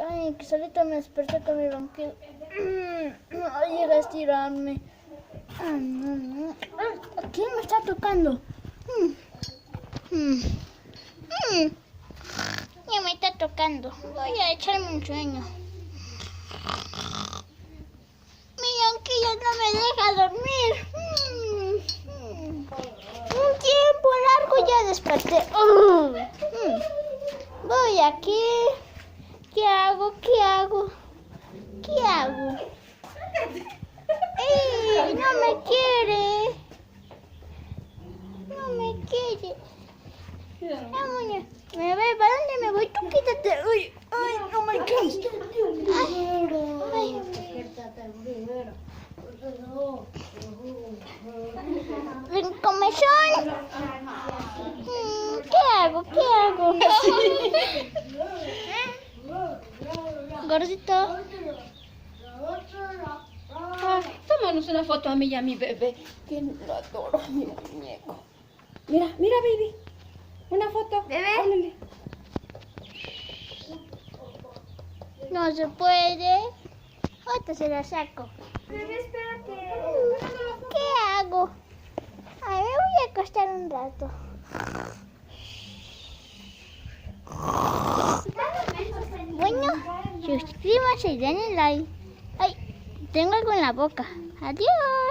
Ay, que solito me desperté con mi ronquido. Ay, llega a estirarme. ¿Quién me está tocando? Ya me está tocando. Voy a echarme un sueño. Mi ronquillo no me deja dormir. Un tiempo largo ya desperté. Voy aquí. ¿Qué hago? ¿Qué hago? ¿Qué hago? ¡Ey! ¡No me quiere! ¡No me quiere! Vámonos. ¿Me voy? ¿Para dónde me voy? Tú quítate. ¡Uy! ¡Ay! ¡No me quieres! ¡Ay! ¡Ven, comezón! ¿Qué hago? ¿Qué hago? Gordito. Tómanos una foto a mí y a mi bebé. Que lo adoro, mi muñeco. Mira, mira, baby. Una foto. ¿Bebé? Háblale. No se puede. Ahorita se la saco. Bebé, espérate. ¿Qué hago? Ay, me voy a acostar un rato. Bueno, suscríbanse y denle like. Ay, tengo algo en la boca. Adiós.